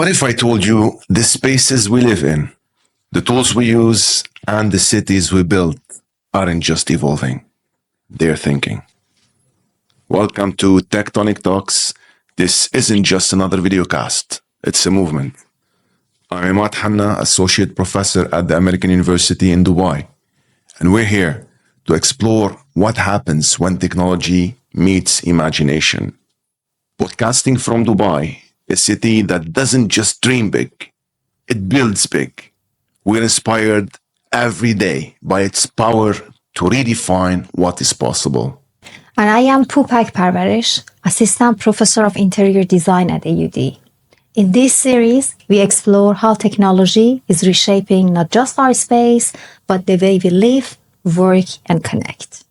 What if I told you the spaces we live in, the tools we use, and the cities we build aren't just evolving, they're thinking? Welcome to Tonic Talks. This isn't just another videocast, it's a movement. I'm Imad, Hanna, Associate Professor at the American University in Dubai, and we're here to explore what happens when technology meets imagination. Podcasting from Dubai, a city that doesn't just dream big, it builds big. We're inspired every day by its power to redefine what is possible. And I am Poupak Parvaresh, Assistant Professor of Interior Design at AUD. In this series, we explore how technology is reshaping not just our space, but the way we live, work, and connect.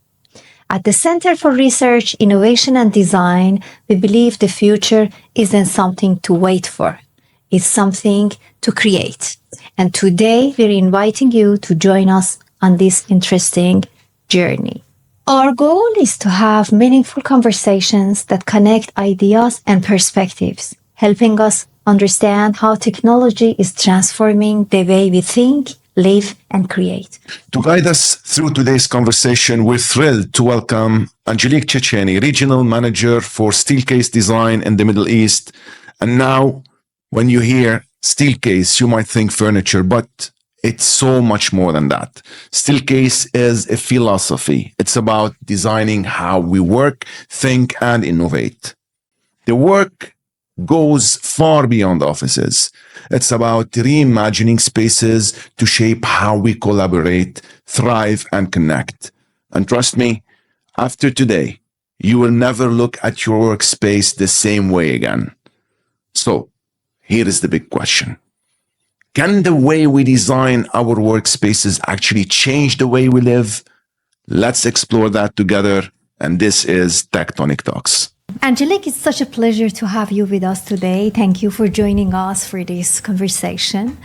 At the Center for Research, Innovation and Design, we believe the future isn't something to wait for. It's something to create. And today, we're inviting you to join us on this interesting journey. Our goal is to have meaningful conversations that connect ideas and perspectives, helping us understand how technology is transforming the way we think, live, and create. To guide us through today's conversation, we're thrilled to welcome Angelique Cecchini, Regional Manager for Steelcase Design in the Middle East. And now, when you hear Steelcase, you might think furniture, but it's so much more than that. Steelcase is a philosophy. It's about designing how we work, think, and innovate. The work goes far beyond offices. It's about reimagining spaces to shape how we collaborate, thrive, and connect. And trust me, after today, you will never look at your workspace the same way again. So, here is the big question. Can the way we design our workspaces actually change the way we live? Let's explore that together. And this is Tonic Talks. Angelique, it's such a pleasure to have you with us today. Thank you for joining us for this conversation.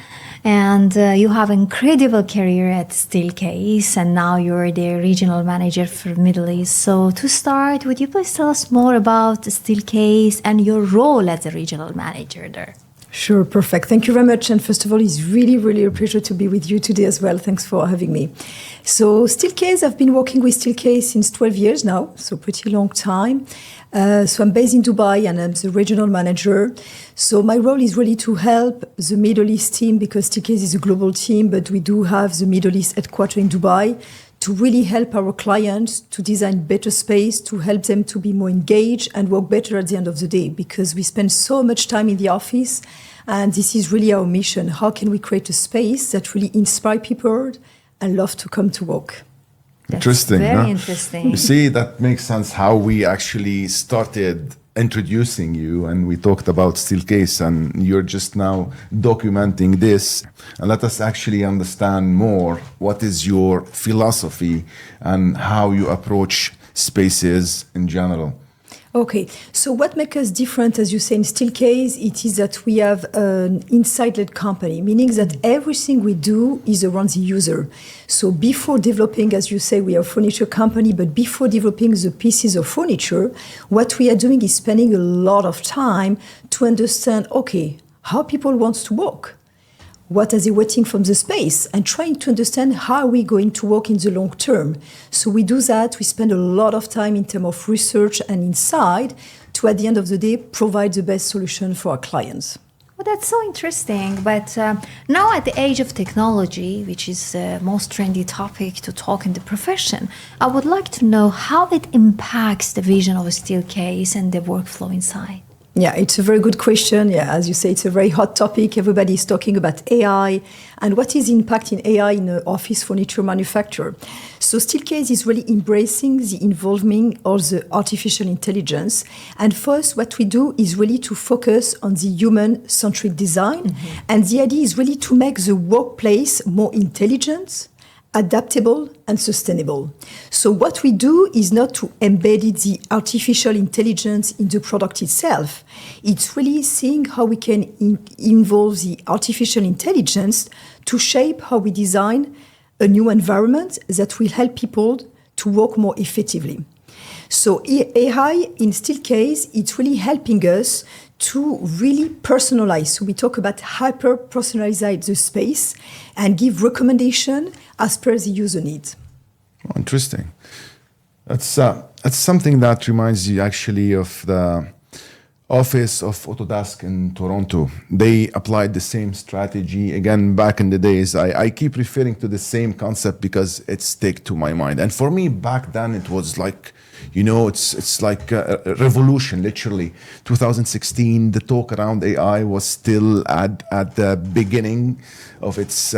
And you have an incredible career at Steelcase, and now you're the regional manager for Middle East. So to start, would you please tell us more about Steelcase and your role as a regional manager there? Sure, perfect. Thank you very much. And first of all, it's really a pleasure to be with you today as well. Thanks for having me. So Steelcase, I've been working with Steelcase since 12 years now, so pretty long time. So I'm based in Dubai and I'm the regional manager. So my role is really to help the Middle East team, because Steelcase is a global team, but we do have the Middle East headquarters in Dubai, to really help our clients to design better space, to help them to be more engaged and work better at the end of the day, because we spend so much time in the office, and this is really our mission. How can we create a space that really inspire people and love to come to work? Interesting. Very interesting. You see, that makes sense how we actually started introducing you, and we talked about Steelcase, and you're just now documenting this. And let us actually understand more what is your philosophy and how you approach spaces in general. Okay, so what makes us different, as you say, in Steelcase, it is that we have an inside-led company, meaning that everything we do is around the user. So before developing, as you say, we are a furniture company, but before developing the pieces of furniture, what we are doing is spending a lot of time to understand, okay, how people want to work. What are they waiting from the space, and trying to understand how we're going to work in the long term. So we do that. We spend a lot of time in terms of research and insight to, at the end of the day, provide the best solution for our clients. Well, that's so interesting. But now at the age of technology, which is the most trendy topic to talk in the profession, I would like to know how it impacts the vision of a Steelcase and the workflow inside. Yeah, it's a very good question. Yeah, as you say, it's a very hot topic. Everybody is talking about AI and what is the impact in AI in an office furniture manufacturer. So Steelcase is really embracing the involvement of the artificial intelligence. And first, what we do is really to focus on the human-centric design. Mm-hmm. And the idea is really to make the workplace more intelligent, adaptable, and sustainable. So what we do is not to embed the artificial intelligence in the product itself. It's really seeing how we can involve the artificial intelligence to shape how we design a new environment that will help people to work more effectively. So AI in Steelcase, it's really helping us to really personalize. So we talk about hyper-personalize the space and give recommendation as per the user needs. Oh, interesting. That's something that reminds you actually of the office of Autodesk in Toronto. They applied the same strategy again back in the days. I keep referring to the same concept because it stick to my mind. And for me back then it was like, you know, it's like a revolution, literally. 2016, the talk around AI was still at the beginning of its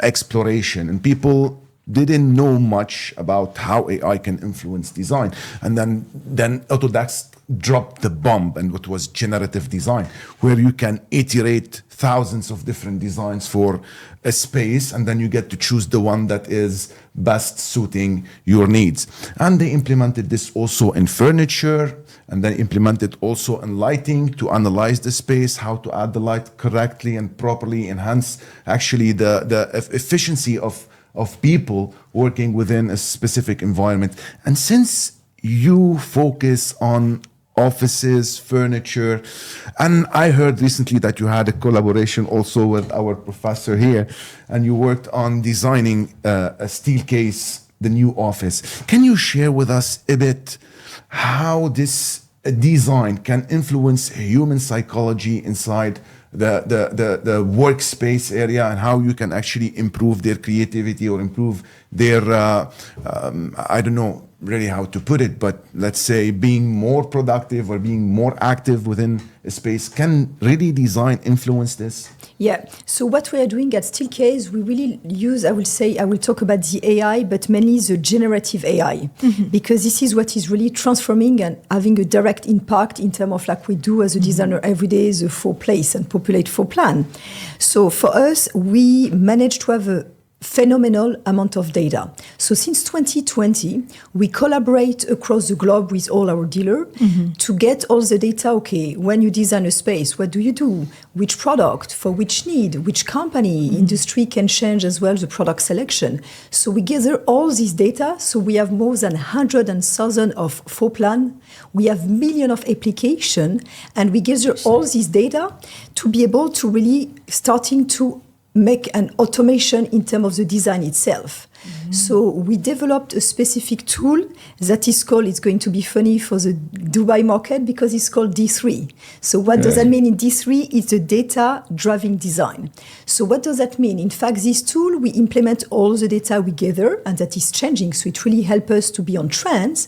exploration, and people didn't know much about how AI can influence design. And then Autodesk dropped the bomb, and what was generative design, where you can iterate thousands of different designs for a space, and then you get to choose the one that is best suiting your needs. And they implemented this also in furniture, and then implemented also in lighting to analyze the space, how to add the light correctly and properly, enhance actually the efficiency of people working within a specific environment. And since you focus on offices, furniture, and I heard recently that you had a collaboration also with our professor here, and you worked on designing a Steelcase, the new office. Can you share with us a bit how this design can influence human psychology inside the workspace area, and how you can actually improve their creativity or improve their, I don't know really how to put it, but let's say being more productive or being more active within a space? Can really design influence this? Yeah, so what we are doing at Steelcase, we really use, I will talk about the AI, but mainly the generative AI, because this is what is really transforming and having a direct impact in terms of like we do as a designer every day, the floor place and populate floor plan. So for us, we managed to have a phenomenal amount of data. So since 2020, we collaborate across the globe with all our dealers to get all the data. Okay, when you design a space, what do you do? Which product, for which need, which company, industry can change as well the product selection. So we gather all this data. So we have more than 100,000 of floor plan. We have millions of applications, and we gather all this data to be able to really starting to make an automation in terms of the design itself. So we developed a specific tool that is called, it's going to be funny for the Dubai market because it's called D3. So what does that mean in D3? It's a data driving design. So what does that mean? In fact, this tool, we implement all the data we gather, and that is changing. So it really helps us to be on trends.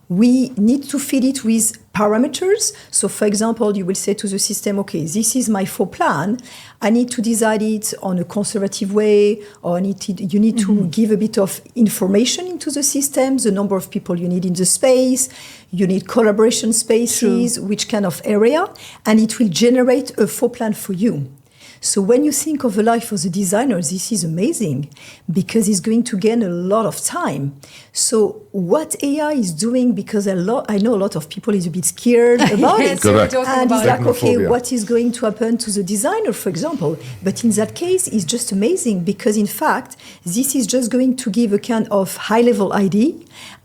We need to feed it with parameters. So for example, you will say to the system, okay, this is my floor plan. I need to design it on a conservative way, or you need to give a bit of information into the system, the number of people you need in the space, you need collaboration spaces, which kind of area, and it will generate a floor plan for you. So when you think of the life of the designer, this is amazing because it's going to gain a lot of time. So what AI is doing, because I know a lot of people is a bit scared about it. Correct. And it's like, okay, Technophobia. what is going to happen to the designer, for example? But in that case, it's just amazing because in fact, this is just going to give a kind of high-level idea,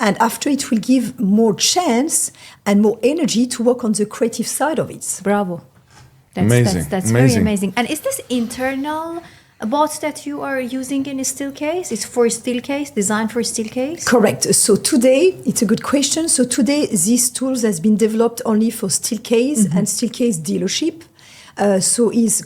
and after it will give more chance and more energy to work on the creative side of it. Bravo. That's very amazing. And is this internal bots that you are using in a Steelcase? It's for Steelcase, designed for Steelcase? Correct. So today, it's a good question. So today, these tools has been developed only for Steelcase and Steelcase dealership. So is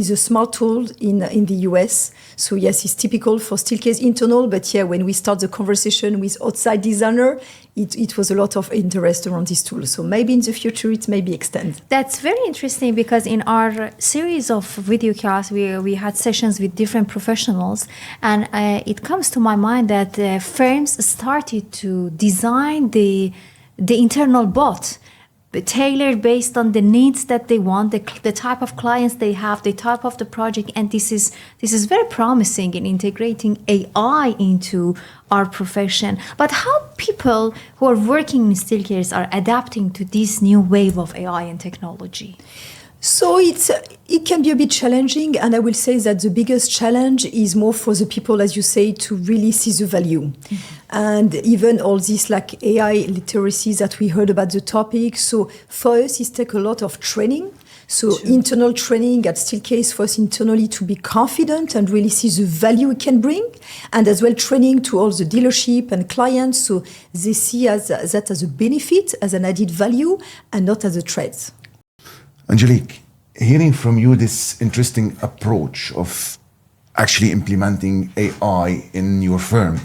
a smart tool in the US. So yes, it's typical for Steelcase internal, but yeah, when we start the conversation with outside designer, it was a lot of interest around this tool. So maybe in the future it may be extended. That's very interesting because in our series of Videocast, we had sessions with different professionals, and it comes to my mind that firms started to design the internal bot tailored based on the needs that they want, the type of clients they have, the type of the project, and this is very promising in integrating AI into our profession. But how people who are working in Steelcase are adapting to this new wave of AI and technology? So it can be a bit challenging, and I will say that the biggest challenge is more for the people, as you say, to really see the value. And even all this like AI literacy that we heard about the topic. So for us, it takes a lot of training. So internal training at Steelcase for us internally to be confident and really see the value it can bring, and as well training to all the dealership and clients so they see that as a benefit, as an added value, and not as a threat. Angelique, hearing from you this interesting approach of actually implementing AI in your firm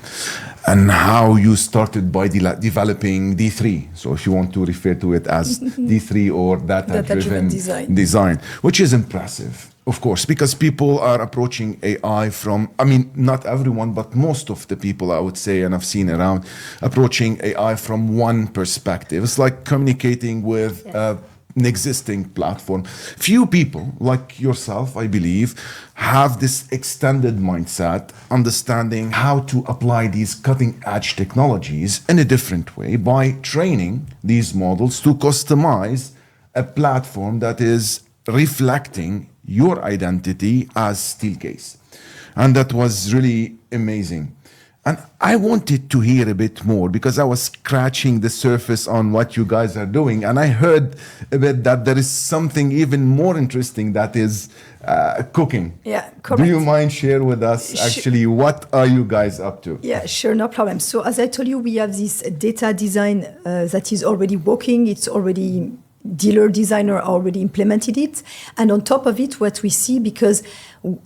and how you started by developing D3. So if you want to refer to it as D3 or data-driven design, which is impressive, of course, because people are approaching AI from, I mean, not everyone, but most of the people, I would say, and I've seen around, approaching AI from one perspective. It's like communicating with an existing platform. Few people like yourself, I believe, have this extended mindset, understanding how to apply these cutting-edge technologies in a different way by training these models to customize a platform that is reflecting your identity as Steelcase. And that was really amazing. And I wanted to hear a bit more because I was scratching the surface on what you guys are doing. And I heard a bit that there is something even more interesting that is cooking. Yeah, correct. Do you mind share with us actually what are you guys up to? Yeah, sure, no problem. So as I told you, we have this data design that is already working. It's already dealer designer already implemented it. And on top of it, what we see, because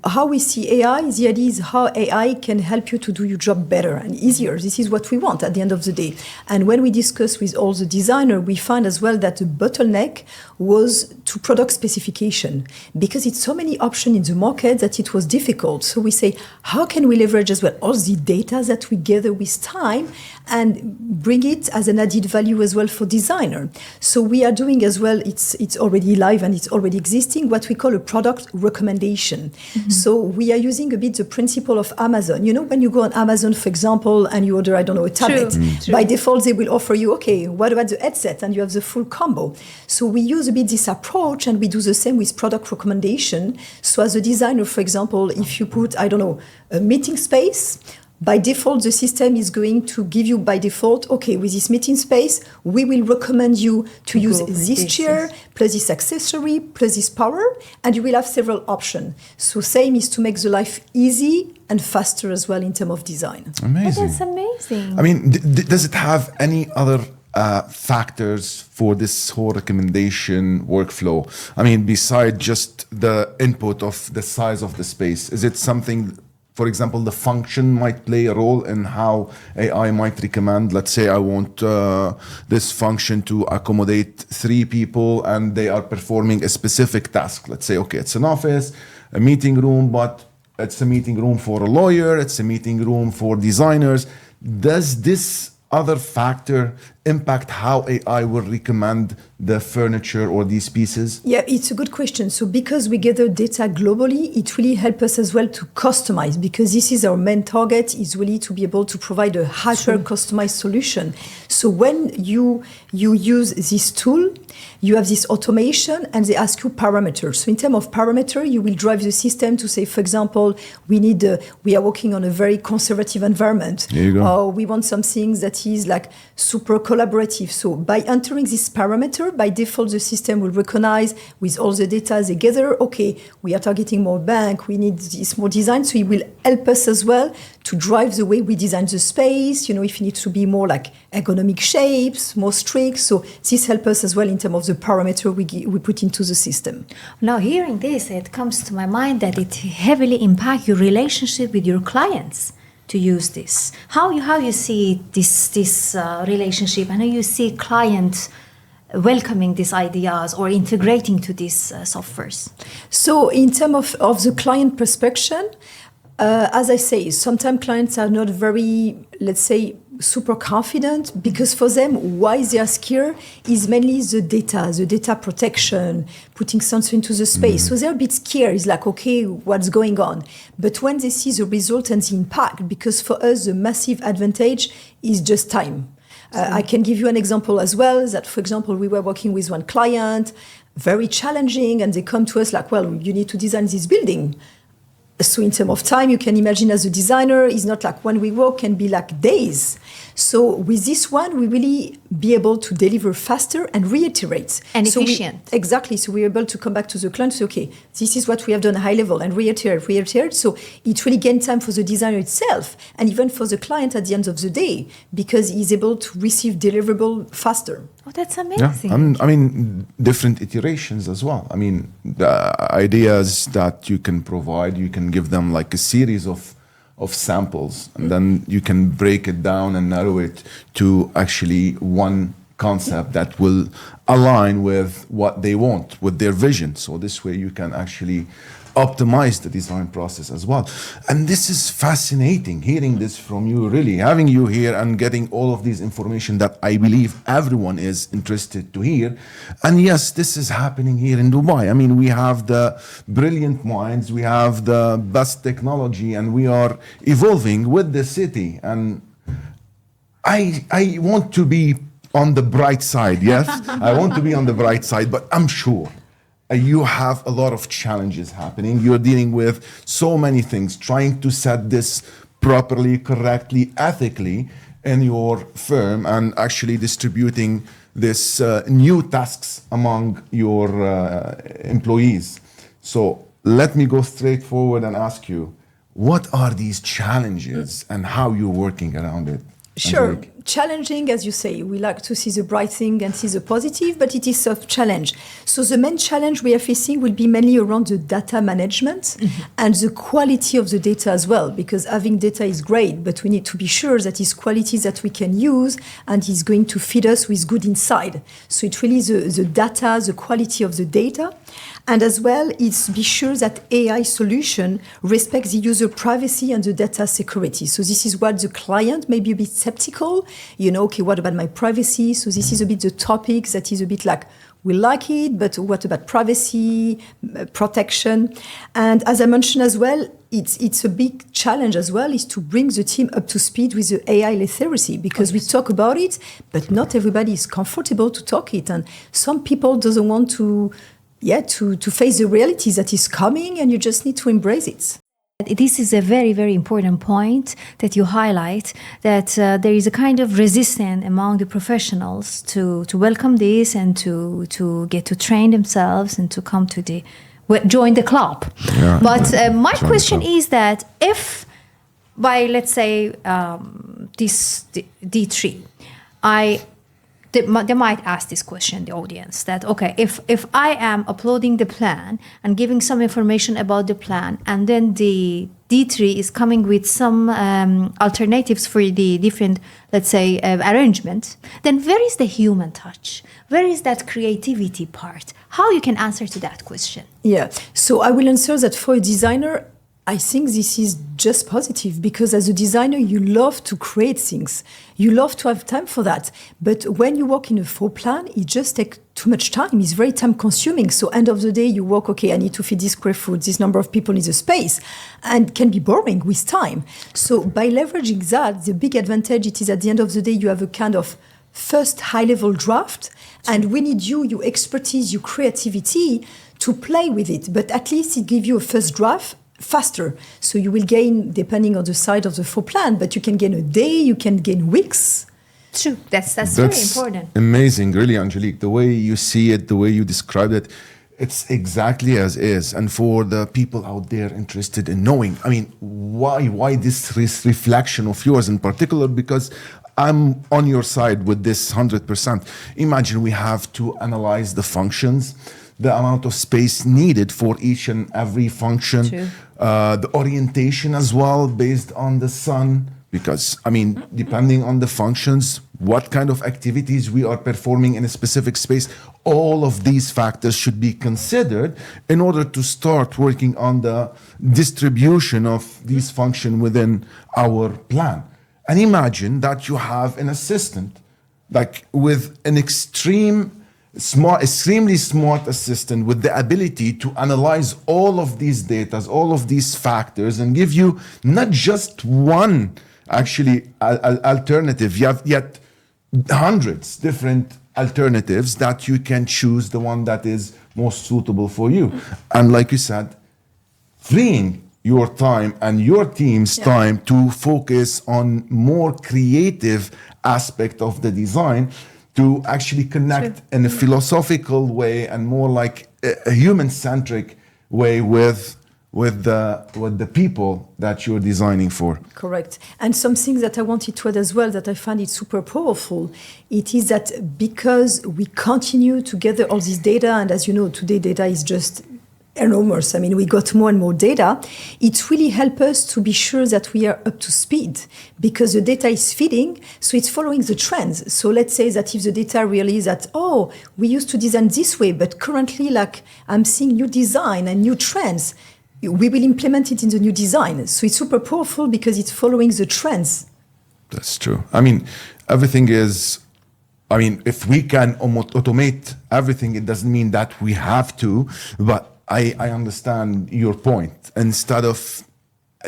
how we see AI, the idea is how AI can help you to do your job better and easier. This is what we want at the end of the day. And when we discuss with all the designers, we find as well that the bottleneck was to product specification, because it's so many options in the market that it was difficult. So we say, how can we leverage as well all the data that we gather with time and bring it as an added value as well for designer? So we are doing as well, it's already live and it's already existing, what we call a product recommendation. Mm-hmm. So we are using a bit the principle of Amazon. You know, when you go on Amazon, for example, and you order, I don't know, a tablet, by default, they will offer you, okay, what about the headset? And you have the full combo. So we use a bit this approach, and we do the same with product recommendation. So as a designer, for example, if you put, I don't know, a meeting space, by default, the system is going to give you by default, okay, with this meeting space, we will recommend you to use this chair, plus this accessory, plus this power, and you will have several options. So same is to make the life easy and faster as well in terms of design. Amazing. Oh, that's amazing. I mean, does it have any other factors for this whole recommendation workflow? I mean, beside just the input of the size of the space, is it something, for example, the function might play a role in how AI might recommend? Let's say I want this function to accommodate 3 people and they are performing a specific task. Let's say, okay, it's an office, a meeting room, but it's a meeting room for a lawyer, it's a meeting room for designers. Does this other factor impact how AI will recommend the furniture or these pieces? Yeah, it's a good question. So because we gather data globally, it really helps us as well to customize, because this is our main target, is really to be able to provide a hyper-customized solution. So when you use this tool, you have this automation and they ask you parameters. So in terms of parameter, you will drive the system to say, for example, we are working on a very conservative environment. There you go. Or we want something that is like super collaborative. So by entering this parameter, by default, the system will recognize with all the data they gather, okay, we are targeting more bank, we need this more design. So it will help us as well to drive the way we design the space, you know, if it needs to be more like ergonomic shapes, more strict. So this helps us as well in terms of the parameter we put into the system. Now, hearing this, it comes to my mind that it heavily impacts your relationship with your clients to use this. How you see this relationship, and how you see clients welcoming these ideas or integrating to these softwares? So in terms of the client perspective, as I say, sometimes clients are not very, let's say, super confident, because for them, why they are scared is mainly the data protection, putting something into the space. So they're a bit scared. It's like, okay, what's going on? But when they see the result and the impact, because for us, the massive advantage is just time. I can give you an example as well, that, for example, we were working with one client, very challenging, and they come to us like, well, you need to design this building. So in terms of time, you can imagine as a designer, it's not like when we work can be like days. So with this one, we really be able to deliver faster and reiterate. And so efficient. Exactly. So we're able to come back to the client and say, okay, this is what we have done high level, and reiterate. So it really gains time for the designer itself and even for the client at the end of the day, because he's able to receive deliverable faster. Oh, that's Yeah, amazing. I mean, different iterations as well. I mean, the ideas that you can provide, you can give them like a series of samples, and then you can break it down and narrow it to actually one concept that will align with what they want, with their vision. So this way you can actually optimize the design process as well. And this is fascinating, hearing this from you, really, having you here and getting all of these information that I believe everyone is interested to hear. And yes, this is happening here in Dubai. I mean, we have the brilliant minds, we have the best technology, and we are evolving with the city. And I want to be on the bright side, yes? I want to be on the bright side, but I'm sure you have a lot of challenges happening. You're dealing with so many things, trying to set this properly, correctly, ethically in your firm, and actually distributing this new tasks among your employees. So let me go straight forward and ask you, what are these challenges and how you're working around it? Sure. Angelique? Challenging, as you say, we like to see the bright thing and see the positive, but it is a challenge. So the main challenge we are facing will be mainly around the data management and the quality of the data as well, because having data is great, but we need to be sure that it's quality that we can use and is going to feed us with good insight. So it's really the data, the quality of the data. And as well, it's be sure that AI solution respects the user privacy and the data security. So this is what the client may be a bit skeptical. You know, okay, what about my privacy? So this is a bit the topic that is a bit like, we like it, but what about privacy, protection? And as I mentioned as well, it's a big challenge as well, is to bring the team up to speed with the AI literacy, because we talk about it, but not everybody is comfortable to talk it. And some people doesn't want to face the reality that is coming, and you just need to embrace it. This is a very, very important point that you highlight, that there is a kind of resistance among the professionals to welcome this and to get to train themselves and to come to join the club. Yeah. But my Join the question club. is that if by, let's say, this D3, they might ask this question, the audience, that, okay, if I am uploading the plan and giving some information about the plan, and then the D3 is coming with some alternatives for the different, let's say, arrangement, then where is the human touch? Where is that creativity part? How you can answer to that question? Yeah, so I will answer that for a designer. I think this is just positive, because as a designer, you love to create things. You love to have time for that. But when you work in a full plan, it just takes too much time. It's very time consuming. So end of the day, you work, okay, I need to feed this square foot, this number of people is a space, and can be boring with time. So by leveraging that, the big advantage it is at the end of the day, you have a kind of first high-level draft, and we need your expertise, your creativity to play with it. But at least it gives you a first draft faster. So you will gain, depending on the side of the full plan, but you can gain a day, you can gain weeks. True, that's very important. Amazing, really, Angelique. The way you see it, the way you described it, it's exactly as is. And for the people out there interested in knowing, I mean, why this reflection of yours in particular? Because I'm on your side with this 100%. Imagine we have to analyze the functions, the amount of space needed for each and every function, the orientation as well based on the sun, because, I mean, depending on the functions, what kind of activities we are performing in a specific space, all of these factors should be considered in order to start working on the distribution of these functions within our plan. And imagine that you have an assistant, like with an extremely smart assistant with the ability to analyze all of these data, all of these factors, and give you not just one actually alternative. You have yet hundreds different alternatives that you can choose the one that is most suitable for you. And like you said, freeing your time and your team's time to focus on more creative aspect of the design, to actually connect in a philosophical way and more like a human-centric way with the people that you're designing for. Correct. And something that I wanted to add as well, that I find it super powerful, it is that because we continue to gather all this data, and as you know, today data is just enormous. I mean, we got more and more data. It really helps us to be sure that we are up to speed, because the data is feeding, so it's following the trends. So let's say that if the data really is that, oh, we used to design this way, but currently, like, I'm seeing new design and new trends, we will implement it in the new design. So it's super powerful because it's following the trends. That's true. I mean, everything is, I mean, if we can automate everything, it doesn't mean that we have to, but I understand your point. Instead of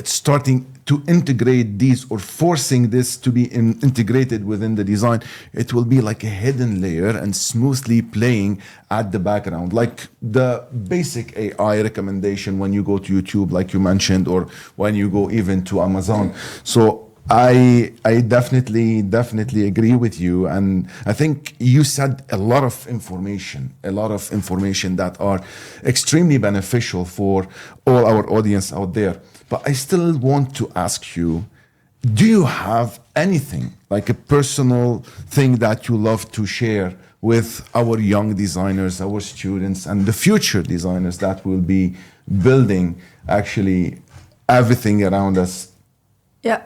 starting to integrate these or forcing this to be integrated within the design, it will be like a hidden layer and smoothly playing at the background, like the basic AI recommendation when you go to YouTube, like you mentioned, or when you go even to Amazon. So I definitely agree with you, and I think you said a lot of information that are extremely beneficial for all our audience out there. But I still want to ask you, do you have anything, like a personal thing that you love to share with our young designers, our students, and the future designers that will be building actually everything around us? Yeah.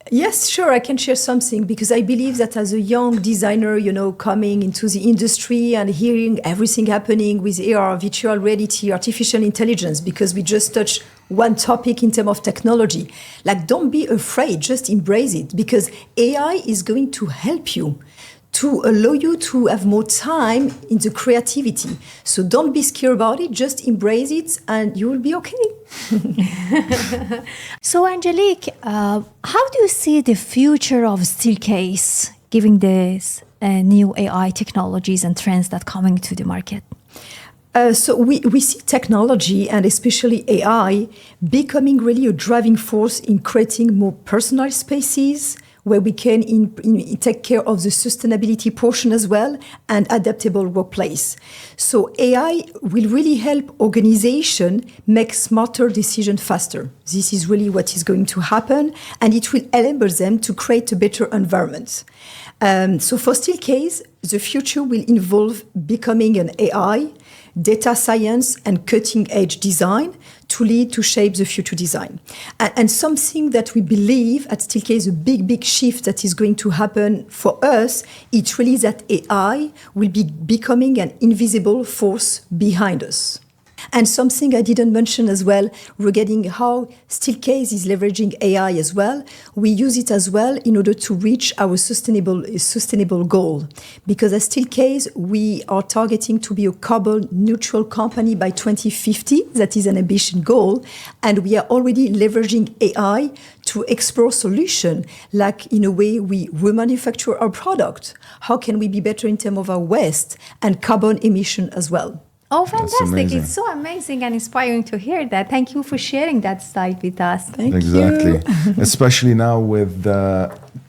Yes, sure, I can share something, because I believe that as a young designer, you know, coming into the industry and hearing everything happening with AR, virtual reality, artificial intelligence, because we just touched one topic in terms of technology. Like, don't be afraid, just embrace it, because AI is going to help you, to allow you to have more time in the creativity. So don't be scared about it, just embrace it and you will be okay. So, Angelique, how do you see the future of Steelcase, given these new AI technologies and trends that are coming to the market? So we see technology, and especially AI, becoming really a driving force in creating more personal spaces where we can take care of the sustainability portion as well, and adaptable workplace. So AI will really help organization make smarter decisions faster. This is really what is going to happen, and it will enable them to create a better environment. So for Steelcase, the future will involve becoming an AI, data science, and cutting-edge design to lead to shape the future design. And something that we believe at Steelcase, a big shift that is going to happen for us, it's really that AI will be becoming an invisible force behind us. And something I didn't mention as well regarding how Steelcase is leveraging AI as well. We use it as well in order to reach our sustainable goal. Because as Steelcase, we are targeting to be a carbon neutral company by 2050. That is an ambitious goal. And we are already leveraging AI to explore solutions, like in a way we remanufacture our product. How can we be better in terms of our waste and carbon emission as well? Oh, fantastic. amazing. It's so amazing and inspiring to hear that. Thank you for sharing that side with us. Thank Exactly. you. Especially now with,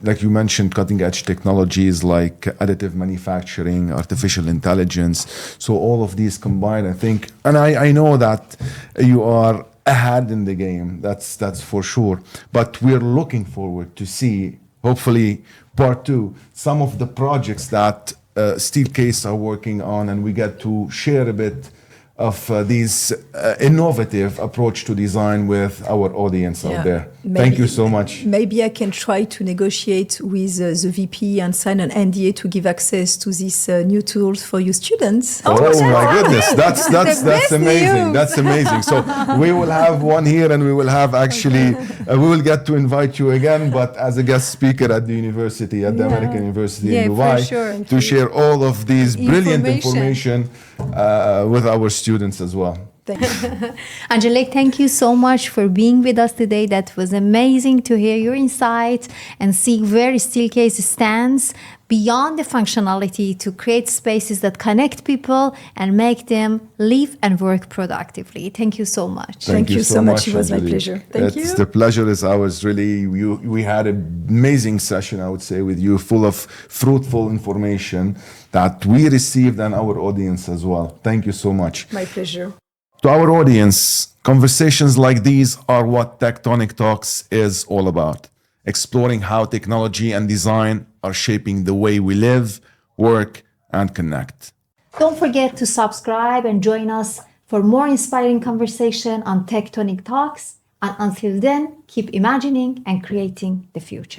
like you mentioned, cutting edge technologies like additive manufacturing, artificial intelligence. So all of these combined, I think, and I know that you are ahead in the game. That's for sure. But we're looking forward to see, hopefully, part two, some of the projects that Steelcase are working on, and we get to share a bit of these innovative approach to design with our audience out there. Thank you so much. Maybe I can try to negotiate with the VP and sign an NDA to give access to these new tools for you students. Oh my goodness, that's best amazing. news. That's amazing. So we will have one here, and we will have actually we will get to invite you again, but as a guest speaker at the university, at the American University in Dubai, for sure. to share all of these brilliant information with our students as well. Thank you. Angelique, thank you so much for being with us today. That was amazing to hear your insights and see where Steelcase stands beyond the functionality to create spaces that connect people and make them live and work productively. Thank you so much. Thank you so much. It was my pleasure. Thank you. The pleasure is ours, really. We had an amazing session, I would say, with you, full of fruitful information that we received and our audience as well. Thank you so much. My pleasure. To our audience, conversations like these are what Tectonic Talks is all about. Exploring how technology and design are shaping the way we live, work, and connect. Don't forget to subscribe and join us for more inspiring conversation on Tectonic Talks. And until then, keep imagining and creating the future.